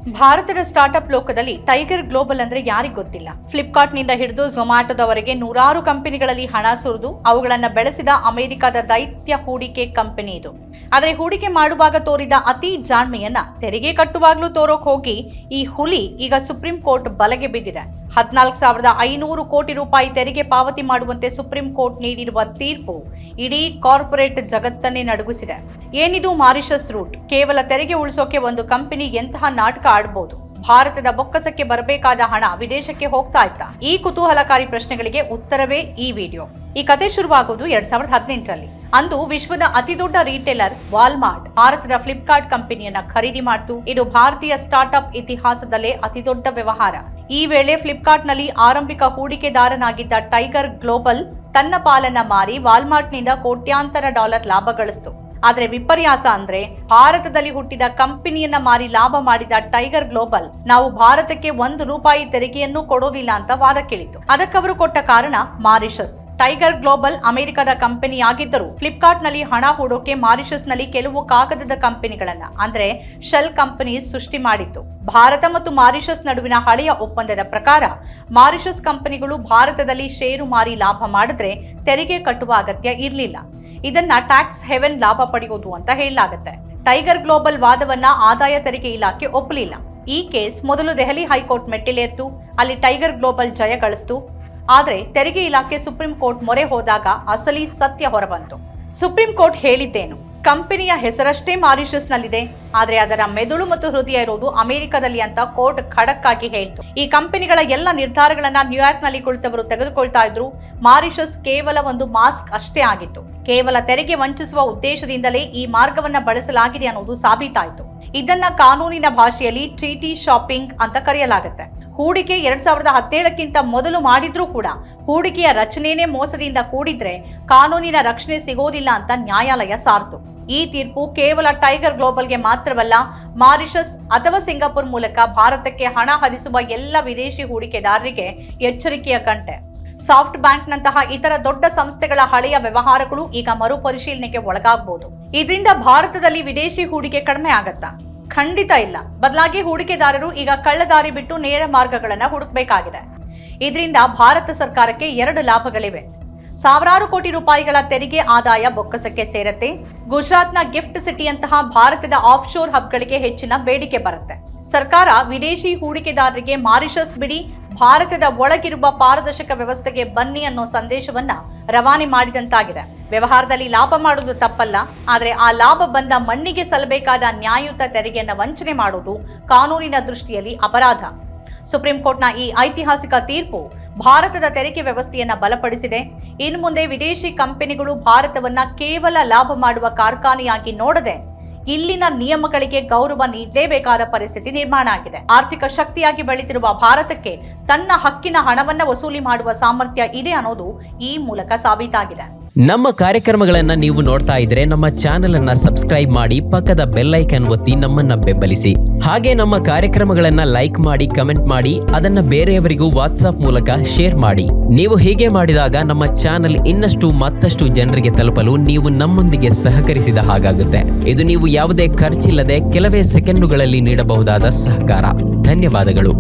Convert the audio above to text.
ಭಾರತದ ಸ್ಟಾರ್ಟ್ಅಪ್ ಲೋಕದಲ್ಲಿ tiger global ಅಂದ್ರೆ ಯಾರಿಗ್ ಗೊತ್ತಿಲ್ಲ. ಫ್ಲಿಪ್ಕಾರ್ಟ್ ನಿಂದ ಹಿಡಿದು ಝೊಮ್ಯಾಟೊದವರೆಗೆ ನೂರಾರು ಕಂಪನಿಗಳಲ್ಲಿ ಹಣ ಸುರಿದು ಅವುಗಳನ್ನು ಬೆಳೆಸಿದ ಅಮೆರಿಕದ ದೈತ್ಯ ಹೂಡಿಕೆ ಕಂಪನಿ ಇದು. ಆದರೆ ಹೂಡಿಕೆ ಮಾಡುವಾಗ ತೋರಿದ ಅತಿ ಜಾಣ್ಮೆಯನ್ನ ತೆರಿಗೆ ಕಟ್ಟುವಾಗ್ಲೂ ತೋರೋಕ್ ಹೋಗಿ ಈ ಹುಲಿ ಈಗ ಸುಪ್ರೀಂ ಕೋರ್ಟ್ ಬಲೆಗೆ ಬಿದ್ದಿದೆ. 14,500 ಕೋಟಿ ರೂಪಾಯಿ ತೆರಿಗೆ ಪಾವತಿ ಮಾಡುವಂತೆ ಸುಪ್ರೀಂ ಕೋರ್ಟ್ ನೀಡಿರುವ ತೀರ್ಪು ಇಡೀ ಕಾರ್ಪೊರೇಟ್ ಜಗತ್ತನ್ನೇ ನಡುಗಿಸಿದೆ. ಏನಿದು ಮಾರಿಷಸ್ ರೂಟ್? ಕೇವಲ ತೆರಿಗೆ ಉಳಿಸೋಕೆ ಒಂದು ಕಂಪನಿ ಎಂತಹ ನಾಟಕ ಆಡಬಹುದು? ಭಾರತದ ಬೊಕ್ಕಸಕ್ಕೆ ಬರಬೇಕಾದ ಹಣ ವಿದೇಶಕ್ಕೆ ಹೋಗ್ತಾ ಇತ್ತಾ? ಈ ಕುತೂಹಲಕಾರಿ ಪ್ರಶ್ನೆಗಳಿಗೆ ಉತ್ತರವೇ ಈ ವಿಡಿಯೋ. ಈ ಕತೆ ಶುರುವಾಗುವುದು 2018ರಲ್ಲಿ. ಅಂದು ವಿಶ್ವದ ಅತಿದೊಡ್ಡ ರೀಟೇಲರ್ ವಾಲ್ಮಾರ್ಟ್ ಭಾರತದ ಫ್ಲಿಪ್ಕಾರ್ಟ್ ಕಂಪನಿಯನ್ನ ಖರೀದಿ ಮಾಡಿತು. ಇದು ಭಾರತೀಯ ಸ್ಟಾರ್ಟ್ಅಪ್ ಇತಿಹಾಸದಲ್ಲೇ ಅತಿದೊಡ್ಡ ವ್ಯವಹಾರ. ಈ ವೇಳೆ ಫ್ಲಿಪ್ಕಾರ್ಟ್ನಲ್ಲಿ ಆರಂಭಿಕ ಹೂಡಿಕೆದಾರನಾಗಿದ್ದ ಟೈಗರ್ ಗ್ಲೋಬಲ್ ತನ್ನ ಪಾಲನ್ನ ಮಾರಿ ವಾಲ್ಮಾರ್ಟ್ನಿಂದ ಕೋಟ್ಯಾಂತರ ಡಾಲರ್ ಲಾಭ ಗಳಿಸಿತು. ಆದ್ರೆ ವಿಪರ್ಯಾಸ ಅಂದ್ರೆ ಭಾರತದಲ್ಲಿ ಹುಟ್ಟಿದ ಕಂಪನಿಯನ್ನ ಮಾರಿ ಲಾಭ ಮಾಡಿದ ಟೈಗರ್ ಗ್ಲೋಬಲ್ ನಾವು ಭಾರತಕ್ಕೆ ₹1 ತೆರಿಗೆಯನ್ನು ಕೊಡೋದಿಲ್ಲ ಅಂತ ವಾದ ಕೇಳಿತು. ಅದಕ್ಕವರು ಕೊಟ್ಟ ಕಾರಣ ಮಾರಿಷಸ್. ಟೈಗರ್ ಗ್ಲೋಬಲ್ ಅಮೆರಿಕದ ಕಂಪನಿ ಆಗಿದ್ದರೂ ಫ್ಲಿಪ್ಕಾರ್ಟ್ ನಲ್ಲಿ ಹಣ ಹೂಡೋಕೆ ಮಾರಿಷಸ್ ನಲ್ಲಿ ಕೆಲವು ಕಾಗದದ ಕಂಪನಿಗಳನ್ನ ಅಂದ್ರೆ ಶೆಲ್ ಕಂಪನೀಸ್ ಸೃಷ್ಟಿ ಮಾಡಿತ್ತು. ಭಾರತ ಮತ್ತು ಮಾರಿಷಸ್ ನಡುವಿನ ಹಳೆಯ ಒಪ್ಪಂದದ ಪ್ರಕಾರ ಮಾರಿಷಸ್ ಕಂಪನಿಗಳು ಭಾರತದಲ್ಲಿ ಷೇರು ಮಾರಿ ಲಾಭ ಮಾಡಿದ್ರೆ ತೆರಿಗೆ ಕಟ್ಟುವ ಅಗತ್ಯ ಇರಲಿಲ್ಲ. ಇದನ್ನ ಟ್ಯಾಕ್ಸ್ ಹೆವೆನ್ ಲಾಭ ಪಡೆಯುವುದು ಅಂತ ಹೇಳಲಾಗುತ್ತೆ. ಟೈಗರ್ ಗ್ಲೋಬಲ್ ವಾದವನ್ನ ಆದಾಯ ತೆರಿಗೆ ಇಲಾಖೆ ಒಪ್ಪಲಿಲ್ಲ. ಈ ಕೇಸ್ ಮೊದಲು ದೆಹಲಿ ಹೈಕೋರ್ಟ್ ಮೆಟ್ಟಿಲೇರ್ತು. ಅಲ್ಲಿ ಟೈಗರ್ ಗ್ಲೋಬಲ್ ಜಯ ಗಳಿಸಿತು. ಆದ್ರೆ ತೆರಿಗೆ ಇಲಾಖೆ ಸುಪ್ರೀಂ ಕೋರ್ಟ್ ಮೊರೆ ಹೋದಾಗ ಅಸಲಿ ಸತ್ಯ ಹೊರಬಂತು. ಸುಪ್ರೀಂ ಕೋರ್ಟ್ ಹೇಳಿದ್ದೇನು? ಕಂಪನಿಯ ಹೆಸರಷ್ಟೇ ಮಾರಿಷಸ್ ನಲ್ಲಿದೆ, ಆದ್ರೆ ಅದರ ಮೆದುಳು ಮತ್ತು ಹೃದಯ ಇರೋದು ಅಮೆರಿಕದಲ್ಲಿ ಅಂತ ಕೋರ್ಟ್ ಖಡಕ್ ಆಗಿ ಹೇಳ್ತು. ಈ ಕಂಪನಿಗಳ ಎಲ್ಲ ನಿರ್ಧಾರಗಳನ್ನ ನ್ಯೂಯಾರ್ಕ್ ನಲ್ಲಿ ಕುಳಿತವರು ತೆಗೆದುಕೊಳ್ತಾ ಇದ್ರು. ಮಾರಿಷಸ್ ಕೇವಲ ಒಂದು ಮಾಸ್ಕ್ ಅಷ್ಟೇ ಆಗಿತ್ತು. ಕೇವಲ ತೆರಿಗೆ ವಂಚಿಸುವ ಉದ್ದೇಶದಿಂದಲೇ ಈ ಮಾರ್ಗವನ್ನ ಬಳಸಲಾಗಿದೆ ಅನ್ನೋದು ಸಾಬೀತಾಯಿತು. ಇದನ್ನ ಕಾನೂನಿನ ಭಾಷೆಯಲ್ಲಿ ಟ್ರೀಟಿ ಶಾಪಿಂಗ್ ಅಂತ ಕರೆಯಲಾಗುತ್ತೆ. ಹೂಡಿಕೆ 2017ಕ್ಕಿಂತ ಮೊದಲು ಮಾಡಿದ್ರೂ ಕೂಡ ಹೂಡಿಕೆಯ ರಚನೆನೇ ಮೋಸದಿಂದ ಕೂಡಿದ್ರೆ ಕಾನೂನಿನ ರಕ್ಷಣೆ ಸಿಗೋದಿಲ್ಲ ಅಂತ ನ್ಯಾಯಾಲಯ ಸಾರ್ತು. ಈ ತೀರ್ಪು ಕೇವಲ ಟೈಗರ್ ಗ್ಲೋಬಲ್ಗೆ ಮಾತ್ರವಲ್ಲ, ಮಾರಿಷಸ್ ಅಥವಾ ಸಿಂಗಾಪುರ್ ಮೂಲಕ ಭಾರತಕ್ಕೆ ಹಣ ಹರಿಸುವ ಎಲ್ಲ ವಿದೇಶಿ ಹೂಡಿಕೆದಾರರಿಗೆ ಎಚ್ಚರಿಕೆಯ ಗಂಟೆ. ಸಾಫ್ಟ್ ಬ್ಯಾಂಕ್ನಂತಹ ಇತರ ದೊಡ್ಡ ಸಂಸ್ಥೆಗಳ ಹಳೆಯ ವ್ಯವಹಾರಗಳು ಈಗ ಮರುಪರಿಶೀಲನೆಗೆ ಒಳಗಾಗಬಹುದು. ಇದರಿಂದ ಭಾರತದಲ್ಲಿ ವಿದೇಶಿ ಹೂಡಿಕೆ ಕಡಿಮೆ ಆಗತ್ತಾ? ಖಂಡಿತ ಇಲ್ಲ. ಬದಲಾಗಿ ಹೂಡಿಕೆದಾರರು ಈಗ ಕಳ್ಳದಾರಿ ಬಿಟ್ಟು ನೇರ ಮಾರ್ಗಗಳನ್ನು ಹುಡುಕಬೇಕಾಗಿದೆ. ಇದರಿಂದ ಭಾರತ ಸರ್ಕಾರಕ್ಕೆ 2 ಲಾಭಗಳಿವೆ. ಸಾವಿರಾರು ಕೋಟಿ ರೂಪಾಯಿಗಳ ತೆರಿಗೆ ಆದಾಯ ಬೊಕ್ಕಸಕ್ಕೆ ಸೇರತ್ತೆ. ಗುಜರಾತ್ನ ಗಿಫ್ಟ್ ಸಿಟಿಯಂತಹ ಭಾರತದ ಆಫ್ ಶೋರ್ ಹಬ್ಗಳಿಗೆ ಹೆಚ್ಚಿನ ಬೇಡಿಕೆ ಬರುತ್ತೆ. ಸರ್ಕಾರ ವಿದೇಶಿ ಹೂಡಿಕೆದಾರರಿಗೆ ಮಾರಿಷಸ್ ಬಿಡಿ, ಭಾರತದ ಒಳಗಿರುವ ಪಾರದರ್ಶಕ ವ್ಯವಸ್ಥೆಗೆ ಬನ್ನಿ ಅನ್ನೋ ಸಂದೇಶವನ್ನ ರವಾನೆ ಮಾಡಿದಂತಾಗಿದೆ. ವ್ಯವಹಾರದಲ್ಲಿ ಲಾಭ ಮಾಡುವುದು ತಪ್ಪಲ್ಲ, ಆದರೆ ಆ ಲಾಭ ಬಂದ ಮಣ್ಣಿಗೆ ಸಲ್ಲಬೇಕಾದ ನ್ಯಾಯಯುತ ತೆರಿಗೆಯನ್ನು ವಂಚನೆ ಮಾಡುವುದು ಕಾನೂನಿನ ದೃಷ್ಟಿಯಲ್ಲಿ ಅಪರಾಧ. ಸುಪ್ರೀಂ ಕೋರ್ಟ್ನ ಈ ಐತಿಹಾಸಿಕ ತೀರ್ಪು ಭಾರತದ ತೆರಿಗೆ ವ್ಯವಸ್ಥೆಯನ್ನ ಬಲಪಡಿಸಿದೆ. ಇನ್ನು ಮುಂದೆ ವಿದೇಶಿ ಕಂಪನಿಗಳು ಭಾರತವನ್ನ ಕೇವಲ ಲಾಭ ಮಾಡುವ ಕಾರ್ಖಾನೆಯಾಗಿ ನೋಡದೆ ಇಲ್ಲಿನ ನಿಯಮಗಳಿಗೆ ಗೌರವ ನೀಡಲೇಬೇಕಾದ ಪರಿಸ್ಥಿತಿ ನಿರ್ಮಾಣ ಆಗಿದೆ. ಆರ್ಥಿಕ ಶಕ್ತಿಯಾಗಿ ಬೆಳೆದಿರುವ ಭಾರತಕ್ಕೆ ತನ್ನ ಹಕ್ಕಿನ ಹಣವನ್ನ ವಸೂಲಿ ಮಾಡುವ ಸಾಮರ್ಥ್ಯ ಇದೆ ಅನ್ನೋದು ಈ ಮೂಲಕ ಸಾಬೀತಾಗಿದೆ. ನಮ್ಮ ಕಾರ್ಯಕ್ರಮಗಳನ್ನ ನೀವು ನೋಡ್ತಾ ಇದ್ರೆ ನಮ್ಮ ಚಾನೆಲ್ ಅನ್ನ ಸಬ್ಸ್ಕ್ರೈಬ್ ಮಾಡಿ, ಪಕ್ಕದ ಬೆಲ್ ಐಕಾನ್ ಒತ್ತಿ ನಮ್ಮನ್ನ ಬೆಂಬಲಿಸಿ. ಹಾಗೆ ನಮ್ಮ ಕಾರ್ಯಕ್ರಮಗಳನ್ನ ಲೈಕ್ ಮಾಡಿ, ಕಮೆಂಟ್ ಮಾಡಿ, ಅದನ್ನ ಬೇರೆಯವರಿಗೂ ವಾಟ್ಸ್ಆಪ್ ಮೂಲಕ ಶೇರ್ ಮಾಡಿ. ನೀವು ಹೀಗೆ ಮಾಡಿದಾಗ ನಮ್ಮ ಚಾನೆಲ್ ಮತ್ತಷ್ಟು ಜನರಿಗೆ ತಲುಪಲು ನೀವು ನಮ್ಮೊಂದಿಗೆ ಸಹಕರಿಸಿದ ಹಾಗಾಗುತ್ತೆ. ಇದು ನೀವು ಯಾವುದೇ ಖರ್ಚಿಲ್ಲದೆ ಕೆಲವೇ ಸೆಕೆಂಡುಗಳಲ್ಲಿ ನೀಡಬಹುದಾದ ಸಹಕಾರ. ಧನ್ಯವಾದಗಳು.